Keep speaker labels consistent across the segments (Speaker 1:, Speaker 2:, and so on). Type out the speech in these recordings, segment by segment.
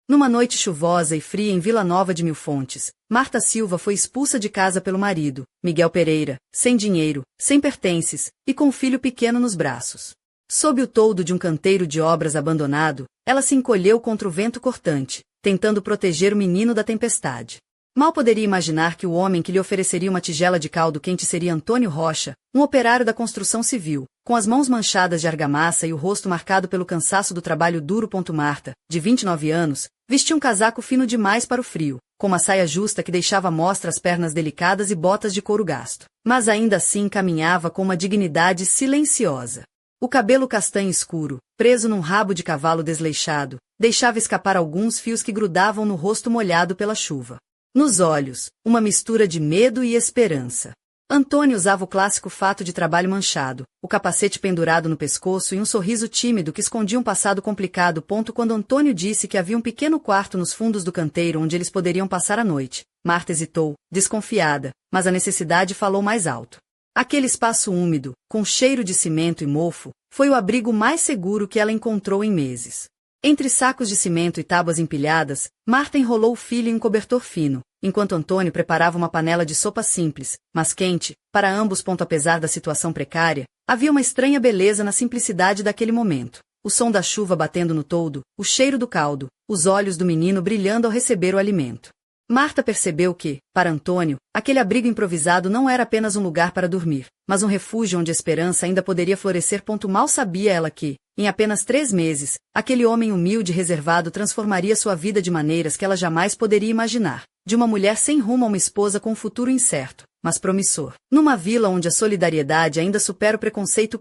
Speaker 1: Numa noite chuvosa e fria em Vila Nova de Mil Fontes, Marta Silva foi expulsa de casa pelo marido, Miguel Pereira, sem dinheiro, sem pertences, e com um filho pequeno nos braços. Sob o toldo de um canteiro de obras abandonado, ela se encolheu contra o vento cortante, tentando proteger o menino da tempestade. Mal poderia imaginar que o homem que lhe ofereceria uma tigela de caldo quente seria Antônio Rocha, um operário da construção civil, com as mãos manchadas de argamassa e o rosto marcado pelo cansaço do trabalho duro. Marta, de 29 anos, vestia um casaco fino demais para o frio, com uma saia justa que deixava à mostra as pernas delicadas e botas de couro gasto. Mas ainda assim caminhava com uma dignidade silenciosa. O cabelo castanho escuro, preso num rabo de cavalo desleixado, deixava escapar alguns fios que grudavam no rosto molhado pela chuva. Nos olhos, uma mistura de medo e esperança. Antônio usava o clássico fato de trabalho manchado, o capacete pendurado no pescoço e um sorriso tímido que escondia um passado complicado. Quando Antônio disse que havia um pequeno quarto nos fundos do canteiro onde eles poderiam passar a noite, Marta hesitou, desconfiada, mas a necessidade falou mais alto. Aquele espaço úmido, com cheiro de cimento e mofo, foi o abrigo mais seguro que ela encontrou em meses. Entre sacos de cimento e tábuas empilhadas, Marta enrolou o filho em um cobertor fino, enquanto Antônio preparava uma panela de sopa simples, mas quente, para ambos. Apesar da situação precária, havia uma estranha beleza na simplicidade daquele momento. O som da chuva batendo no toldo, o cheiro do caldo, os olhos do menino brilhando ao receber o alimento. Marta percebeu que, para Antônio, aquele abrigo improvisado não era apenas um lugar para dormir, mas um refúgio onde a esperança ainda poderia florescer. Mal sabia ela que, em apenas 3 meses, aquele homem humilde e reservado transformaria sua vida de maneiras que ela jamais poderia imaginar. De uma mulher sem rumo a uma esposa com um futuro incerto, mas promissor. Numa vila onde a solidariedade ainda supera o preconceito.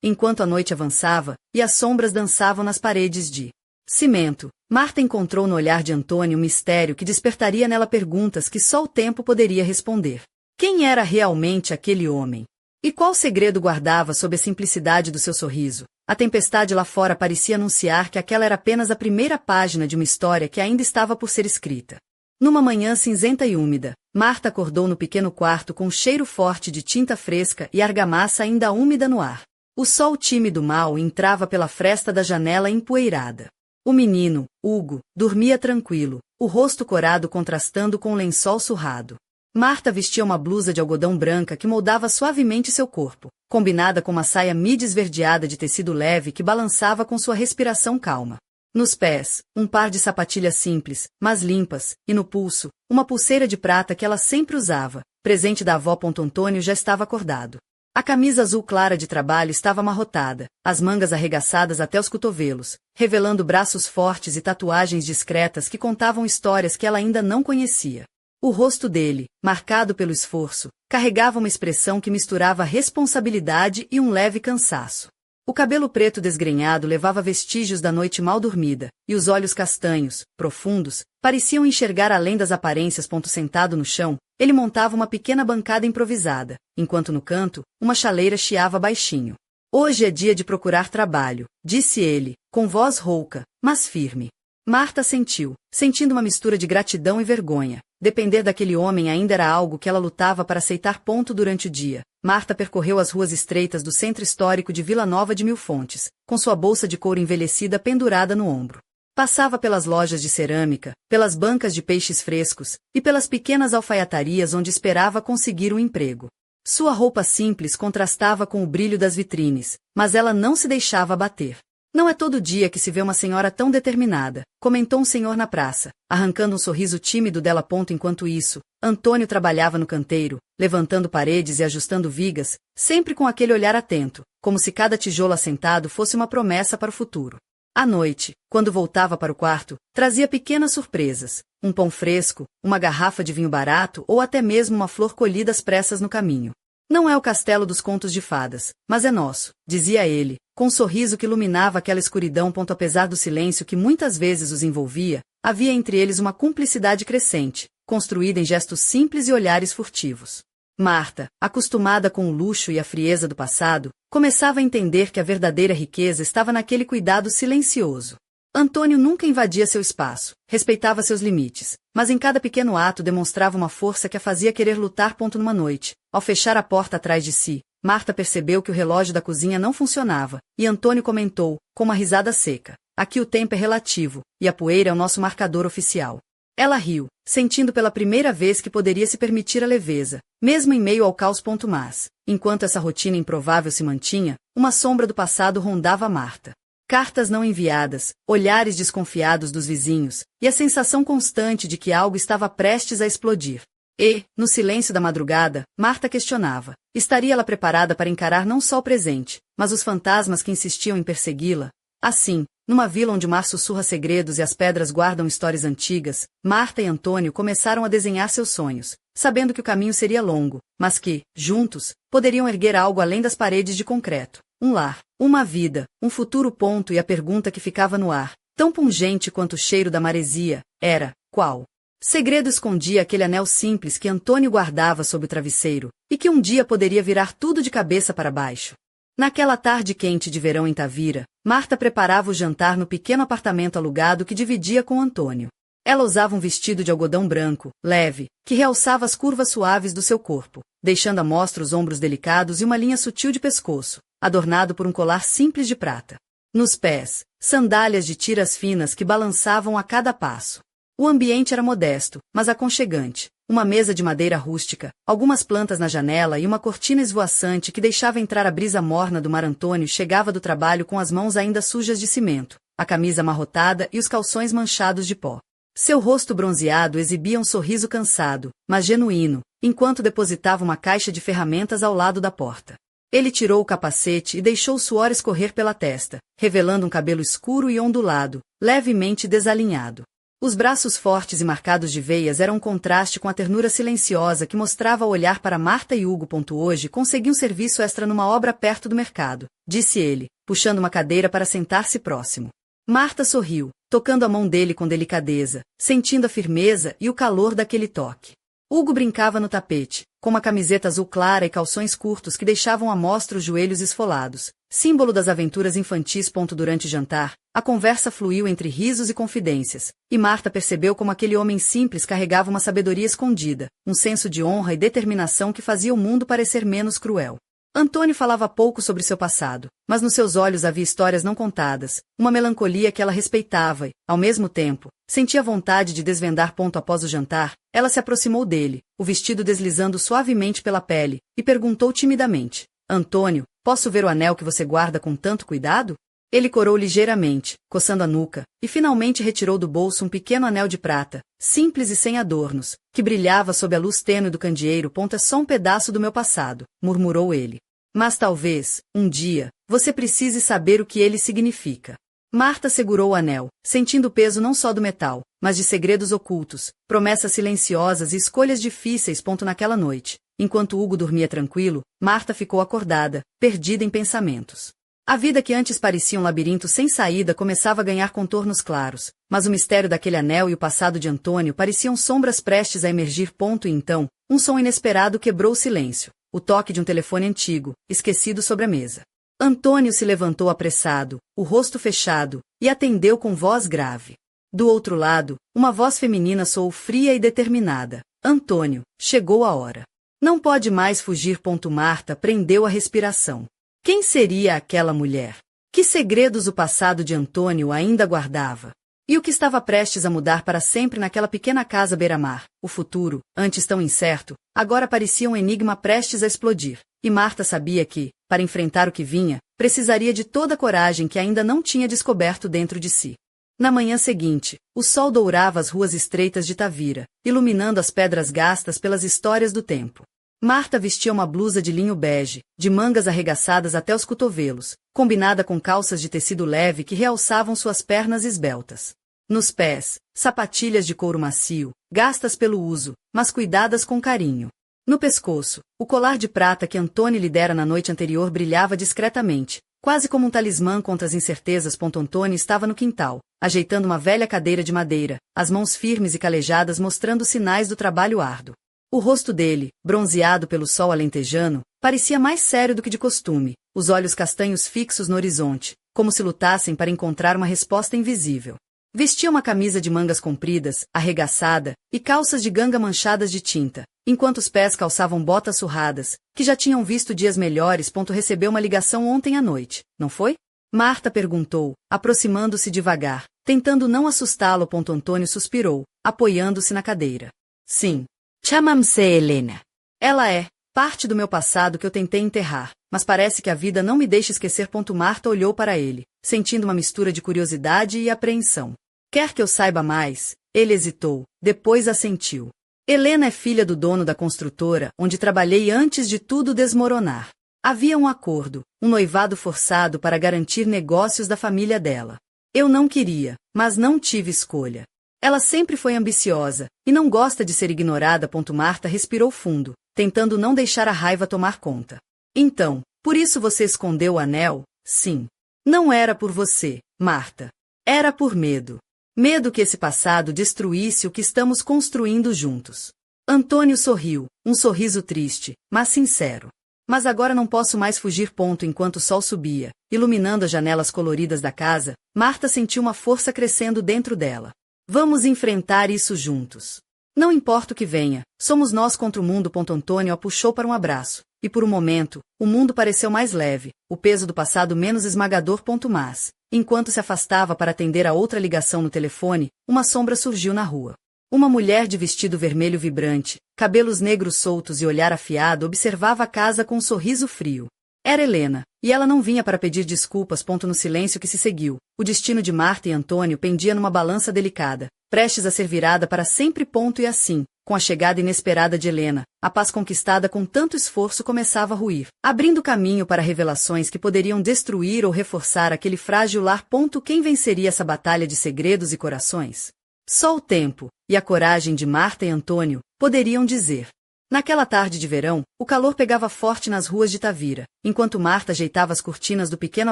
Speaker 1: Enquanto a noite avançava, e as sombras dançavam nas paredes de cimento, Marta encontrou no olhar de Antônio um mistério que despertaria nela perguntas que só o tempo poderia responder. Quem era realmente aquele homem? E qual segredo guardava sob a simplicidade do seu sorriso? A tempestade lá fora parecia anunciar que aquela era apenas a primeira página de uma história que ainda estava por ser escrita. Numa manhã cinzenta e úmida, Marta acordou no pequeno quarto com um cheiro forte de tinta fresca e argamassa ainda úmida no ar. O sol tímido mal entrava pela fresta da janela empoeirada. O menino, Hugo, dormia tranquilo, o rosto corado contrastando com o lençol surrado. Marta vestia uma blusa de algodão branca que moldava suavemente seu corpo, combinada com uma saia midi esverdeada de tecido leve que balançava com sua respiração calma. Nos pés, um par de sapatilhas simples, mas limpas, e no pulso, uma pulseira de prata que ela sempre usava, presente da avó. Antônio já estava acordado. A camisa azul clara de trabalho estava amarrotada, as mangas arregaçadas até os cotovelos, revelando braços fortes e tatuagens discretas que contavam histórias que ela ainda não conhecia. O rosto dele, marcado pelo esforço, carregava uma expressão que misturava responsabilidade e um leve cansaço. O cabelo preto desgrenhado levava vestígios da noite mal dormida, e os olhos castanhos, profundos, pareciam enxergar além das aparências. Sentado no chão, ele montava uma pequena bancada improvisada, enquanto no canto, uma chaleira chiava baixinho. Hoje é dia de procurar trabalho, disse ele, com voz rouca, mas firme. Marta sentindo uma mistura de gratidão e vergonha. Depender daquele homem ainda era algo que ela lutava para aceitar. Durante o dia, Marta percorreu as ruas estreitas do centro histórico de Vila Nova de Mil Fontes, com sua bolsa de couro envelhecida pendurada no ombro. Passava pelas lojas de cerâmica, pelas bancas de peixes frescos, e pelas pequenas alfaiatarias onde esperava conseguir um emprego. Sua roupa simples contrastava com o brilho das vitrines, mas ela não se deixava abater. Não é todo dia que se vê uma senhora tão determinada, comentou um senhor na praça, arrancando um sorriso tímido dela. Enquanto isso, Antônio trabalhava no canteiro, levantando paredes e ajustando vigas, sempre com aquele olhar atento, como se cada tijolo assentado fosse uma promessa para o futuro. À noite, quando voltava para o quarto, trazia pequenas surpresas, um pão fresco, uma garrafa de vinho barato ou até mesmo uma flor colhida às pressas no caminho. Não é o castelo dos contos de fadas, mas é nosso, dizia ele, com um sorriso que iluminava aquela escuridão. Apesar do silêncio que muitas vezes os envolvia, havia entre eles uma cumplicidade crescente, construída em gestos simples e olhares furtivos. Marta, acostumada com o luxo e a frieza do passado, começava a entender que a verdadeira riqueza estava naquele cuidado silencioso. Antônio nunca invadia seu espaço, respeitava seus limites, mas em cada pequeno ato demonstrava uma força que a fazia querer lutar. Numa noite, ao fechar a porta atrás de si, Marta percebeu que o relógio da cozinha não funcionava, e Antônio comentou, com uma risada seca: aqui o tempo é relativo, e a poeira é o nosso marcador oficial. Ela riu, sentindo pela primeira vez que poderia se permitir a leveza, mesmo em meio ao caos. Mas, enquanto essa rotina improvável se mantinha, uma sombra do passado rondava Marta. Cartas não enviadas, olhares desconfiados dos vizinhos, e a sensação constante de que algo estava prestes a explodir. E, no silêncio da madrugada, Marta questionava. Estaria ela preparada para encarar não só o presente, mas os fantasmas que insistiam em persegui-la? Assim, numa vila onde o mar sussurra segredos e as pedras guardam histórias antigas, Marta e Antônio começaram a desenhar seus sonhos, sabendo que o caminho seria longo, mas que, juntos, poderiam erguer algo além das paredes de concreto. Um lar, uma vida, um futuro. E a pergunta que ficava no ar, tão pungente quanto o cheiro da maresia, era: qual segredo escondia aquele anel simples que Antônio guardava sob o travesseiro, e que um dia poderia virar tudo de cabeça para baixo? Naquela tarde quente de verão em Tavira, Marta preparava o jantar no pequeno apartamento alugado que dividia com Antônio. Ela usava um vestido de algodão branco, leve, que realçava as curvas suaves do seu corpo, deixando à mostra os ombros delicados e uma linha sutil de pescoço, adornado por um colar simples de prata. Nos pés, sandálias de tiras finas que balançavam a cada passo. O ambiente era modesto, mas aconchegante. Uma mesa de madeira rústica, algumas plantas na janela e uma cortina esvoaçante que deixava entrar a brisa morna do mar. Antônio chegava do trabalho com as mãos ainda sujas de cimento, a camisa amarrotada e os calções manchados de pó. Seu rosto bronzeado exibia um sorriso cansado, mas genuíno, enquanto depositava uma caixa de ferramentas ao lado da porta. Ele tirou o capacete e deixou o suor escorrer pela testa, revelando um cabelo escuro e ondulado, levemente desalinhado. Os braços fortes e marcados de veias eram um contraste com a ternura silenciosa que mostrava ao olhar para Marta e Hugo. Hoje consegui um serviço extra numa obra perto do mercado, disse ele, puxando uma cadeira para sentar-se próximo. Marta sorriu, tocando a mão dele com delicadeza, sentindo a firmeza e o calor daquele toque. Hugo brincava no tapete, com uma camiseta azul clara e calções curtos que deixavam à mostra os joelhos esfolados, símbolo das aventuras infantis. Durante o jantar, a conversa fluiu entre risos e confidências, e Marta percebeu como aquele homem simples carregava uma sabedoria escondida, um senso de honra e determinação que fazia o mundo parecer menos cruel. Antônio falava pouco sobre seu passado, mas nos seus olhos havia histórias não contadas, uma melancolia que ela respeitava e, ao mesmo tempo, sentia vontade de desvendar. Após o jantar, ela se aproximou dele, o vestido deslizando suavemente pela pele, e perguntou timidamente: Antônio, posso ver o anel que você guarda com tanto cuidado? Ele corou ligeiramente, coçando a nuca, e finalmente retirou do bolso um pequeno anel de prata, simples e sem adornos, que brilhava sob a luz tênue do candeeiro. É só um pedaço do meu passado, murmurou ele. Mas talvez, um dia, você precise saber o que ele significa. Marta segurou o anel, sentindo o peso não só do metal, mas de segredos ocultos, promessas silenciosas e escolhas difíceis. Naquela noite, enquanto Hugo dormia tranquilo, Marta ficou acordada, perdida em pensamentos. A vida que antes parecia um labirinto sem saída começava a ganhar contornos claros, mas o mistério daquele anel e o passado de Antônio pareciam sombras prestes a emergir. E então, um som inesperado quebrou o silêncio, o toque de um telefone antigo, esquecido sobre a mesa. Antônio se levantou apressado, o rosto fechado, e atendeu com voz grave. Do outro lado, uma voz feminina soou fria e determinada. Antônio, chegou a hora. Não pode mais fugir. Marta prendeu a respiração. Quem seria aquela mulher? Que segredos o passado de Antônio ainda guardava? E o que estava prestes a mudar para sempre naquela pequena casa beira-mar? O futuro, antes tão incerto, agora parecia um enigma prestes a explodir. E Marta sabia que, para enfrentar o que vinha, precisaria de toda a coragem que ainda não tinha descoberto dentro de si. Na manhã seguinte, o sol dourava as ruas estreitas de Tavira, iluminando as pedras gastas pelas histórias do tempo. Marta vestia uma blusa de linho bege, de mangas arregaçadas até os cotovelos, combinada com calças de tecido leve que realçavam suas pernas esbeltas. Nos pés, sapatilhas de couro macio, gastas pelo uso, mas cuidadas com carinho. No pescoço, o colar de prata que Antônio lhe dera na noite anterior brilhava discretamente, quase como um talismã contra as incertezas. Antônio estava no quintal, ajeitando uma velha cadeira de madeira, as mãos firmes e calejadas mostrando sinais do trabalho árduo. O rosto dele, bronzeado pelo sol alentejano, parecia mais sério do que de costume, os olhos castanhos fixos no horizonte, como se lutassem para encontrar uma resposta invisível. Vestia uma camisa de mangas compridas, arregaçada, e calças de ganga manchadas de tinta, enquanto os pés calçavam botas surradas, que já tinham visto dias melhores. Recebeu uma ligação ontem à noite, não foi? Marta perguntou, aproximando-se devagar, tentando não assustá-lo. Antônio suspirou, apoiando-se na cadeira. Sim. Chama-se Helena. Ela é parte do meu passado que eu tentei enterrar, mas parece que a vida não me deixa esquecer. Marta olhou para ele, sentindo uma mistura de curiosidade e apreensão. Quer que eu saiba mais? Ele hesitou, depois assentiu. Helena é filha do dono da construtora, onde trabalhei antes de tudo desmoronar. Havia um acordo, um noivado forçado para garantir negócios da família dela. Eu não queria, mas não tive escolha. Ela sempre foi ambiciosa, e não gosta de ser ignorada. Marta respirou fundo, tentando não deixar a raiva tomar conta. Então, por isso você escondeu o anel? Sim. Não era por você, Marta. Era por medo. Medo que esse passado destruísse o que estamos construindo juntos. Antônio sorriu, um sorriso triste, mas sincero. Mas agora não posso mais fugir. Enquanto o sol subia, iluminando as janelas coloridas da casa, Marta sentiu uma força crescendo dentro dela. Vamos enfrentar isso juntos. Não importa o que venha, somos nós contra o mundo. Antônio a puxou para um abraço, e por um momento, o mundo pareceu mais leve, o peso do passado menos esmagador. Mas, enquanto se afastava para atender a outra ligação no telefone, uma sombra surgiu na rua. Uma mulher de vestido vermelho vibrante, cabelos negros soltos e olhar afiado observava a casa com um sorriso frio. Era Helena, e ela não vinha para pedir desculpas. No silêncio que se seguiu, o destino de Marta e Antônio pendia numa balança delicada, prestes a ser virada para sempre. E assim, com a chegada inesperada de Helena, a paz conquistada com tanto esforço começava a ruir, abrindo caminho para revelações que poderiam destruir ou reforçar aquele frágil lar. Quem venceria essa batalha de segredos e corações? Só o tempo, e a coragem de Marta e Antônio, poderiam dizer. Naquela tarde de verão, o calor pegava forte nas ruas de Tavira, enquanto Marta ajeitava as cortinas do pequeno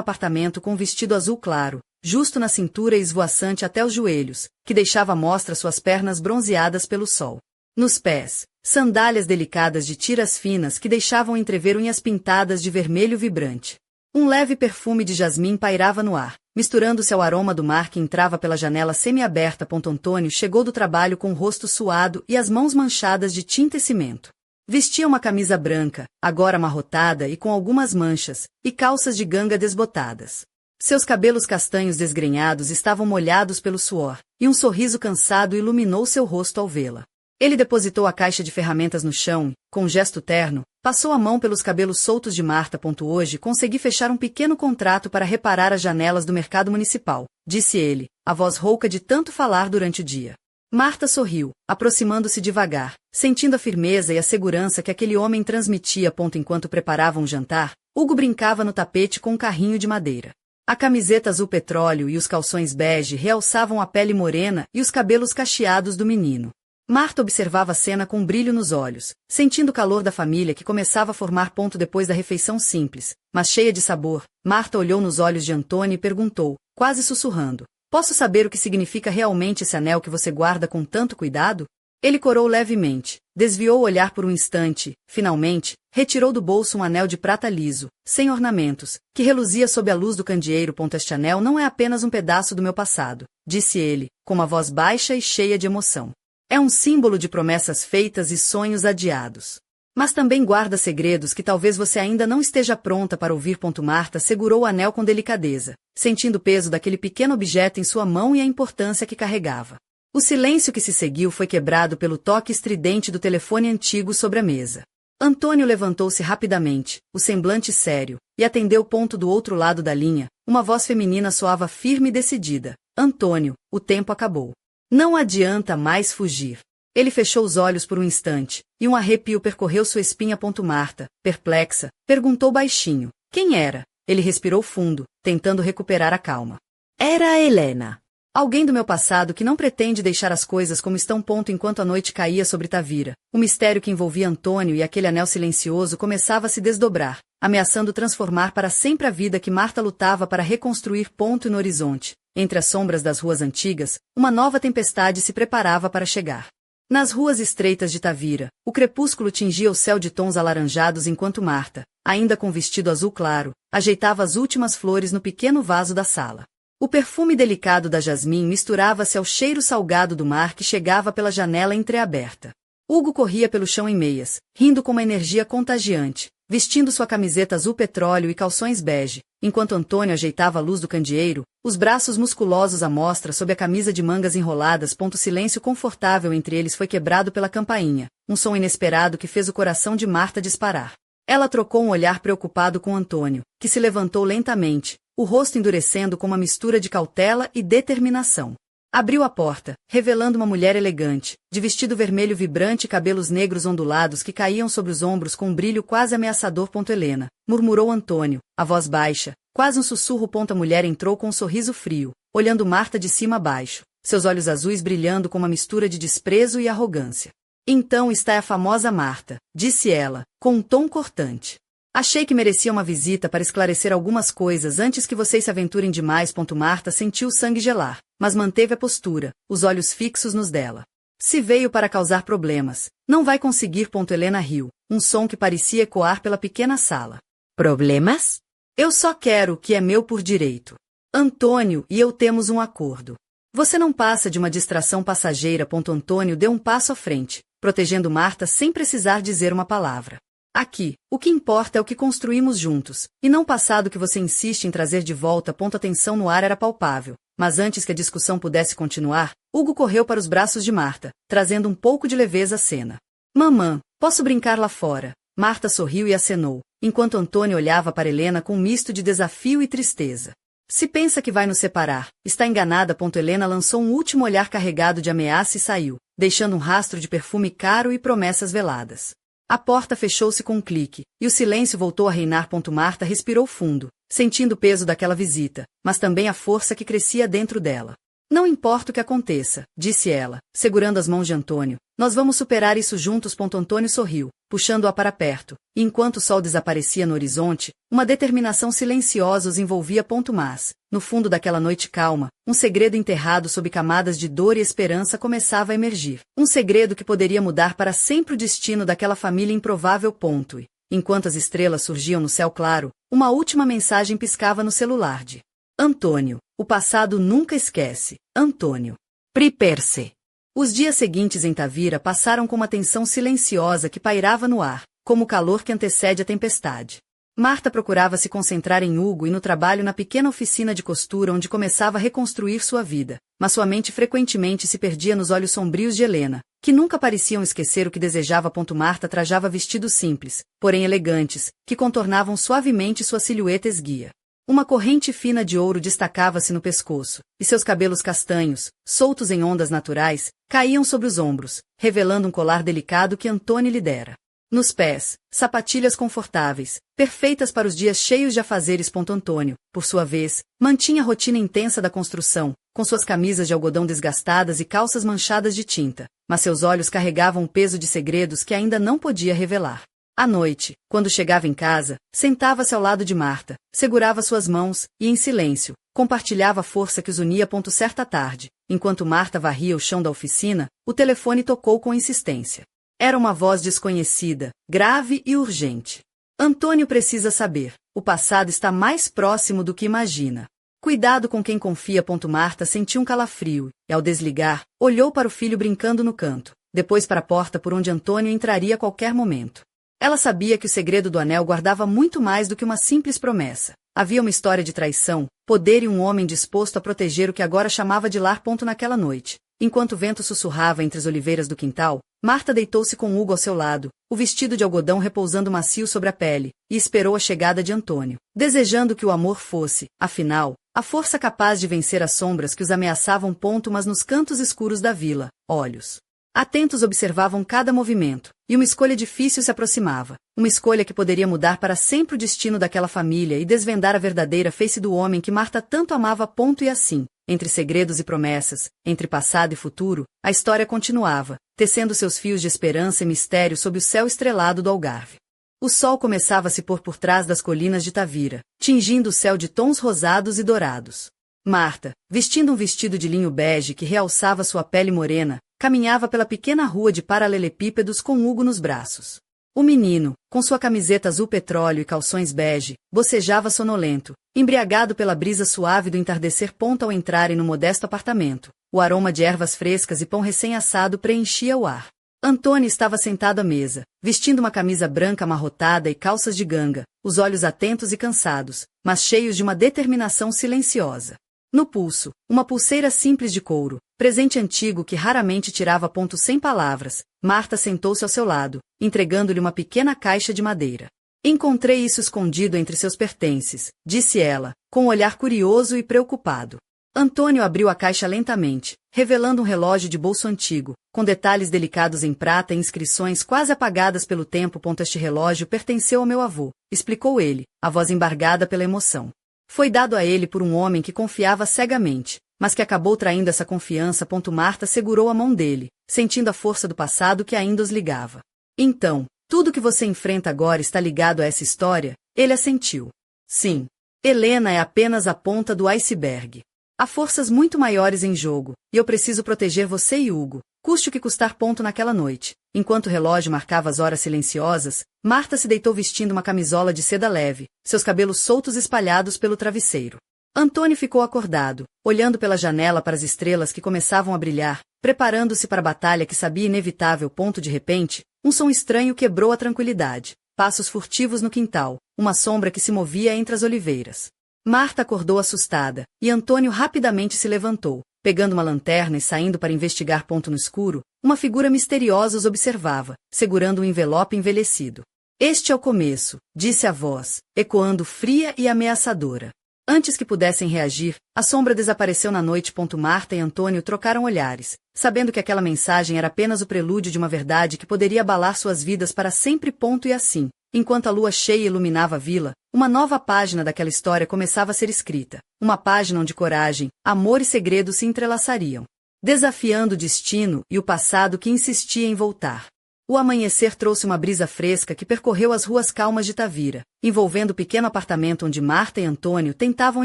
Speaker 1: apartamento com um vestido azul claro, justo na cintura e esvoaçante até os joelhos, que deixava à mostra suas pernas bronzeadas pelo sol. Nos pés, sandálias delicadas de tiras finas que deixavam entrever unhas pintadas de vermelho vibrante. Um leve perfume de jasmim pairava no ar, misturando-se ao aroma do mar que entrava pela janela semi-aberta. Antônio chegou do trabalho com o rosto suado e as mãos manchadas de tinta e cimento. Vestia uma camisa branca, agora amarrotada e com algumas manchas, e calças de ganga desbotadas. Seus cabelos castanhos desgrenhados estavam molhados pelo suor, e um sorriso cansado iluminou seu rosto ao vê-la. Ele depositou a caixa de ferramentas no chão e, com um gesto terno, passou a mão pelos cabelos soltos de Marta. Hoje consegui fechar um pequeno contrato para reparar as janelas do mercado municipal, disse ele, a voz rouca de tanto falar durante o dia. Marta sorriu, aproximando-se devagar, sentindo a firmeza e a segurança que aquele homem transmitia. Enquanto preparavam um jantar, Hugo brincava no tapete com um carrinho de madeira. A camiseta azul petróleo e os calções bege realçavam a pele morena e os cabelos cacheados do menino. Marta observava a cena com um brilho nos olhos, sentindo o calor da família que começava a formar. Depois da refeição simples, mas cheia de sabor, Marta olhou nos olhos de Antônio e perguntou, quase sussurrando, posso saber o que significa realmente esse anel que você guarda com tanto cuidado? Ele corou levemente, desviou o olhar por um instante, finalmente, retirou do bolso um anel de prata liso, sem ornamentos, que reluzia sob a luz do candeeiro. Este anel não é apenas um pedaço do meu passado, disse ele, com uma voz baixa e cheia de emoção. É um símbolo de promessas feitas e sonhos adiados. Mas também guarda segredos que talvez você ainda não esteja pronta para ouvir. Marta segurou o anel com delicadeza, sentindo o peso daquele pequeno objeto em sua mão e a importância que carregava. O silêncio que se seguiu foi quebrado pelo toque estridente do telefone antigo sobre a mesa. Antônio levantou-se rapidamente, o semblante sério, e atendeu. Do outro lado da linha, uma voz feminina soava firme e decidida. Antônio, o tempo acabou. Não adianta mais fugir. Ele fechou os olhos por um instante, e um arrepio percorreu sua espinha. Marta, perplexa, perguntou baixinho. Quem era? Ele respirou fundo, tentando recuperar a calma. Era a Helena. Alguém do meu passado que não pretende deixar as coisas como estão. Enquanto a noite caía sobre Tavira, o mistério que envolvia Antônio e aquele anel silencioso começava a se desdobrar, ameaçando transformar para sempre a vida que Marta lutava para reconstruir. E no horizonte, entre as sombras das ruas antigas, uma nova tempestade se preparava para chegar. Nas ruas estreitas de Tavira, o crepúsculo tingia o céu de tons alaranjados enquanto Marta, ainda com vestido azul claro, ajeitava as últimas flores no pequeno vaso da sala. O perfume delicado da jasmim misturava-se ao cheiro salgado do mar que chegava pela janela entreaberta. Hugo corria pelo chão em meias, rindo com uma energia contagiante, vestindo sua camiseta azul petróleo e calções bege, enquanto Antônio ajeitava a luz do candeeiro, os braços musculosos à mostra sob a camisa de mangas enroladas. O silêncio confortável entre eles foi quebrado pela campainha, um som inesperado que fez o coração de Marta disparar. Ela trocou um olhar preocupado com Antônio, que se levantou lentamente, o rosto endurecendo com uma mistura de cautela e determinação. Abriu a porta, revelando uma mulher elegante, de vestido vermelho vibrante e cabelos negros ondulados que caíam sobre os ombros com um brilho quase ameaçador. Helena, murmurou Antônio, a voz baixa, quase um sussurro. A mulher entrou com um sorriso frio, olhando Marta de cima a baixo, seus olhos azuis brilhando com uma mistura de desprezo e arrogância. Então está a famosa Marta, disse ela, com um tom cortante. Achei que merecia uma visita para esclarecer algumas coisas antes que vocês se aventurem demais. Marta sentiu o sangue gelar, mas manteve a postura, os olhos fixos nos dela. Se veio para causar problemas, não vai conseguir. Helena riu, um som que parecia ecoar pela pequena sala. Problemas? Eu só quero o que é meu por direito. Antônio e eu temos um acordo. Você não passa de uma distração passageira. Antônio deu um passo à frente, protegendo Marta sem precisar dizer uma palavra. Aqui, o que importa é o que construímos juntos, e não o passado que você insiste em trazer de volta. A tensão no ar era palpável, mas antes que a discussão pudesse continuar, Hugo correu para os braços de Marta, trazendo um pouco de leveza à cena. Mamã, posso brincar lá fora? Marta sorriu e acenou, enquanto Antônio olhava para Helena com um misto de desafio e tristeza. Se pensa que vai nos separar, está enganada. Helena lançou um último olhar carregado de ameaça e saiu, deixando um rastro de perfume caro e promessas veladas. A porta fechou-se com um clique, e o silêncio voltou a reinar. Marta respirou fundo, sentindo o peso daquela visita, mas também a força que crescia dentro dela. Não importa o que aconteça, disse ela, segurando as mãos de Antônio, nós vamos superar isso juntos. Antônio sorriu, puxando-a para perto, e enquanto o sol desaparecia no horizonte, uma determinação silenciosa os envolvia. Mas, no fundo daquela noite calma, um segredo enterrado sob camadas de dor e esperança começava a emergir. Um segredo que poderia mudar para sempre o destino daquela família improvável. E, enquanto as estrelas surgiam no céu claro, uma última mensagem piscava no celular de Antônio. O passado nunca esquece. Antônio. Prepare-se. Os dias seguintes em Tavira passaram com uma tensão silenciosa que pairava no ar, como o calor que antecede a tempestade. Marta procurava se concentrar em Hugo e no trabalho na pequena oficina de costura onde começava a reconstruir sua vida, mas sua mente frequentemente se perdia nos olhos sombrios de Helena, que nunca pareciam esquecer o que desejava. Marta trajava vestidos simples, porém elegantes, que contornavam suavemente sua silhueta esguia. Uma corrente fina de ouro destacava-se no pescoço, e seus cabelos castanhos, soltos em ondas naturais, caíam sobre os ombros, revelando um colar delicado que Antônio lhe dera. Nos pés, sapatilhas confortáveis, perfeitas para os dias cheios de afazeres. Antônio, por sua vez, mantinha a rotina intensa da construção, com suas camisas de algodão desgastadas e calças manchadas de tinta, mas seus olhos carregavam o peso de segredos que ainda não podia revelar. À noite, quando chegava em casa, sentava-se ao lado de Marta, segurava suas mãos e, em silêncio, compartilhava a força que os unia. Certa tarde, enquanto Marta varria o chão da oficina, o telefone tocou com insistência. Era uma voz desconhecida, grave e urgente. Antônio precisa saber, o passado está mais próximo do que imagina. Cuidado com quem confia. Marta sentiu um calafrio, e ao desligar, olhou para o filho brincando no canto, depois para a porta por onde Antônio entraria a qualquer momento. Ela sabia que o segredo do anel guardava muito mais do que uma simples promessa. Havia uma história de traição, poder e um homem disposto a proteger o que agora chamava de lar. Naquela noite, enquanto o vento sussurrava entre as oliveiras do quintal, Marta deitou-se com Hugo ao seu lado, o vestido de algodão repousando macio sobre a pele, e esperou a chegada de Antônio, desejando que o amor fosse, afinal, a força capaz de vencer as sombras que os ameaçavam. Mas nos cantos escuros da vila, olhos atentos observavam cada movimento, e uma escolha difícil se aproximava, uma escolha que poderia mudar para sempre o destino daquela família e desvendar a verdadeira face do homem que Marta tanto amava. E assim, entre segredos e promessas, entre passado e futuro, a história continuava, tecendo seus fios de esperança e mistério sob o céu estrelado do Algarve. O sol começava a se pôr por trás das colinas de Tavira, tingindo o céu de tons rosados e dourados. Marta, vestindo um vestido de linho bege que realçava sua pele morena, caminhava pela pequena rua de paralelepípedos com Hugo nos braços. O menino, com sua camiseta azul petróleo e calções bege, bocejava sonolento, embriagado pela brisa suave do entardecer. Ao entrarem no modesto apartamento, o aroma de ervas frescas e pão recém-assado preenchia o ar. Antônio estava sentado à mesa, vestindo uma camisa branca amarrotada e calças de ganga, os olhos atentos e cansados, mas cheios de uma determinação silenciosa. No pulso, uma pulseira simples de couro, presente antigo que raramente tirava ponto sem palavras. Marta sentou-se ao seu lado, entregando-lhe uma pequena caixa de madeira. Encontrei isso escondido entre seus pertences, disse ela, com um olhar curioso e preocupado. Antônio abriu a caixa lentamente, revelando um relógio de bolso antigo, com detalhes delicados em prata e inscrições quase apagadas pelo tempo. Este relógio pertenceu ao meu avô, explicou ele, a voz embargada pela emoção. Foi dado a ele por um homem que confiava cegamente, mas que acabou traindo essa confiança. Marta segurou a mão dele, sentindo a força do passado que ainda os ligava. Então, tudo que você enfrenta agora está ligado a essa história? Ele assentiu. Sim. Helena é apenas a ponta do iceberg. Há forças muito maiores em jogo, e eu preciso proteger você e Hugo, custe o que custar. Naquela noite, enquanto o relógio marcava as horas silenciosas, Marta se deitou vestindo uma camisola de seda leve, seus cabelos soltos espalhados pelo travesseiro. Antônio ficou acordado, olhando pela janela para as estrelas que começavam a brilhar, preparando-se para a batalha que sabia inevitável. De repente, um som estranho quebrou a tranquilidade, passos furtivos no quintal, uma sombra que se movia entre as oliveiras. Marta acordou assustada, e Antônio rapidamente se levantou, pegando uma lanterna e saindo para investigar. No escuro, uma figura misteriosa os observava, segurando um envelope envelhecido. Este é o começo, disse a voz, ecoando fria e ameaçadora. Antes que pudessem reagir, a sombra desapareceu na noite. Marta e Antônio trocaram olhares, sabendo que aquela mensagem era apenas o prelúdio de uma verdade que poderia abalar suas vidas para sempre. E assim, enquanto a lua cheia iluminava a vila, uma nova página daquela história começava a ser escrita, uma página onde coragem, amor e segredo se entrelaçariam, desafiando o destino e o passado que insistia em voltar. O amanhecer trouxe uma brisa fresca que percorreu as ruas calmas de Tavira, envolvendo o pequeno apartamento onde Marta e Antônio tentavam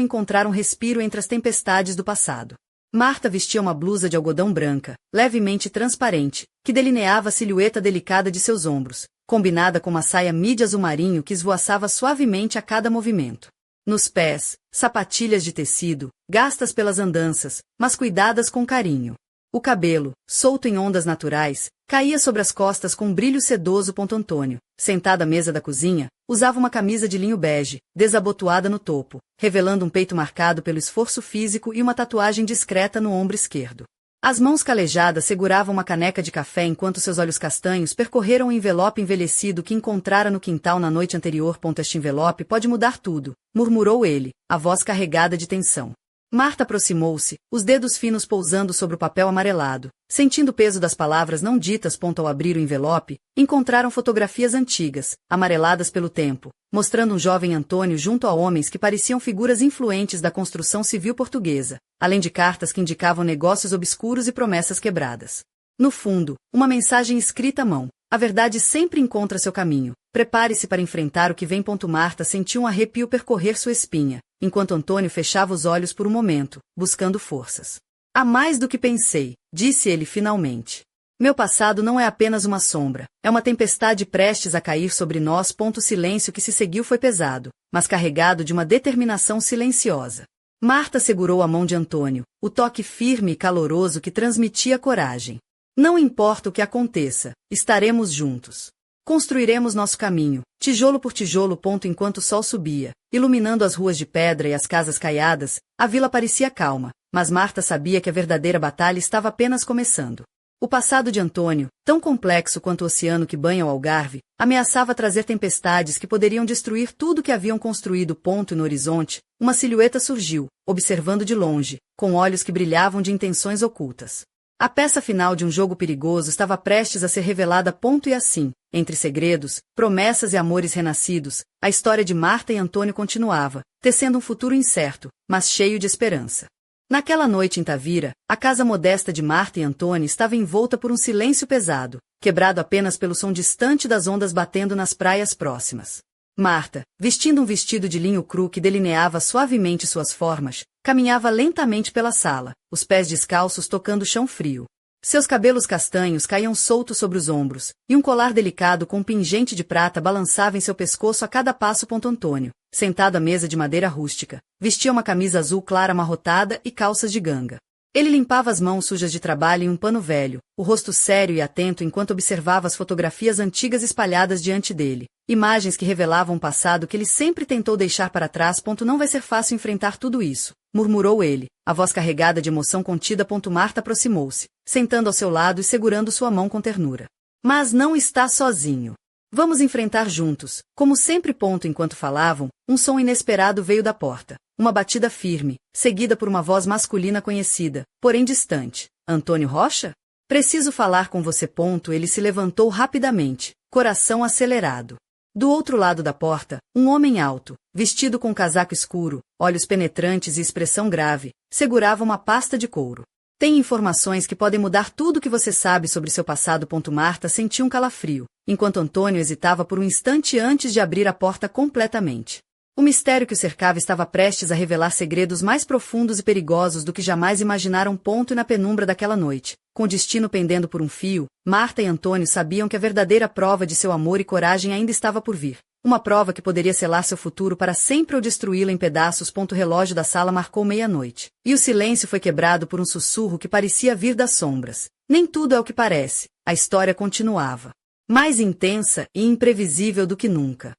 Speaker 1: encontrar um respiro entre as tempestades do passado. Marta vestia uma blusa de algodão branca, levemente transparente, que delineava a silhueta delicada de seus ombros, combinada com uma saia mídia azul marinho que esvoaçava suavemente a cada movimento. Nos pés, sapatilhas de tecido, gastas pelas andanças, mas cuidadas com carinho. O cabelo, solto em ondas naturais, caía sobre as costas com um brilho sedoso. Antônio, sentado à mesa da cozinha, usava uma camisa de linho bege, desabotoada no topo, revelando um peito marcado pelo esforço físico e uma tatuagem discreta no ombro esquerdo. As mãos calejadas seguravam uma caneca de café enquanto seus olhos castanhos percorreram o envelope envelhecido que encontrara no quintal na noite anterior. Este envelope pode mudar tudo, murmurou ele, a voz carregada de tensão. Marta aproximou-se, os dedos finos pousando sobre o papel amarelado, sentindo o peso das palavras não ditas. Ao abrir o envelope, encontraram fotografias antigas, amareladas pelo tempo, mostrando um jovem Antônio junto a homens que pareciam figuras influentes da construção civil portuguesa, além de cartas que indicavam negócios obscuros e promessas quebradas. No fundo, uma mensagem escrita à mão: a verdade sempre encontra seu caminho. Prepare-se para enfrentar o que vem. Marta sentiu um arrepio percorrer sua espinha, enquanto Antônio fechava os olhos por um momento, buscando forças. Há mais do que pensei, disse ele finalmente. Meu passado não é apenas uma sombra, é uma tempestade prestes a cair sobre nós. O silêncio que se seguiu foi pesado, mas carregado de uma determinação silenciosa. Marta segurou a mão de Antônio, o toque firme e caloroso que transmitia coragem. Não importa o que aconteça, estaremos juntos. Construiremos nosso caminho, tijolo por tijolo. Enquanto o sol subia, iluminando as ruas de pedra e as casas caiadas, a vila parecia calma, mas Marta sabia que a verdadeira batalha estava apenas começando. O passado de Antônio, tão complexo quanto o oceano que banha o Algarve, ameaçava trazer tempestades que poderiam destruir tudo que haviam construído. E no horizonte, uma silhueta surgiu, observando de longe, com olhos que brilhavam de intenções ocultas. A peça final de um jogo perigoso estava prestes a ser revelada. E assim, entre segredos, promessas e amores renascidos, a história de Marta e Antônio continuava, tecendo um futuro incerto, mas cheio de esperança. Naquela noite em Tavira, a casa modesta de Marta e Antônio estava envolta por um silêncio pesado, quebrado apenas pelo som distante das ondas batendo nas praias próximas. Marta, vestindo um vestido de linho cru que delineava suavemente suas formas, caminhava lentamente pela sala, os pés descalços tocando o chão frio. Seus cabelos castanhos caíam soltos sobre os ombros, e um colar delicado com um pingente de prata balançava em seu pescoço a cada passo. Antônio, sentado à mesa de madeira rústica, vestia uma camisa azul clara amarrotada e calças de ganga. Ele limpava as mãos sujas de trabalho em um pano velho, o rosto sério e atento enquanto observava as fotografias antigas espalhadas diante dele. Imagens que revelavam um passado que ele sempre tentou deixar para trás. Não vai ser fácil enfrentar tudo isso, murmurou ele, a voz carregada de emoção contida. Marta aproximou-se, sentando ao seu lado e segurando sua mão com ternura. Mas não está sozinho. Vamos enfrentar juntos, como sempre. Enquanto falavam, um som inesperado veio da porta. Uma batida firme, seguida por uma voz masculina conhecida, porém distante. Antônio Rocha? Preciso falar com você. Ele se levantou rapidamente, coração acelerado. Do outro lado da porta, um homem alto, vestido com casaco escuro, olhos penetrantes e expressão grave, segurava uma pasta de couro. Tem informações que podem mudar tudo o que você sabe sobre seu passado. Marta sentiu um calafrio, enquanto Antônio hesitava por um instante antes de abrir a porta completamente. O mistério que o cercava estava prestes a revelar segredos mais profundos e perigosos do que jamais imaginaram. E na penumbra daquela noite, com o destino pendendo por um fio, Marta e Antônio sabiam que a verdadeira prova de seu amor e coragem ainda estava por vir. Uma prova que poderia selar seu futuro para sempre ou destruí-lo em pedaços. O relógio da sala marcou meia-noite, e o silêncio foi quebrado por um sussurro que parecia vir das sombras. Nem tudo é o que parece. A história continuava. Mais intensa e imprevisível do que nunca.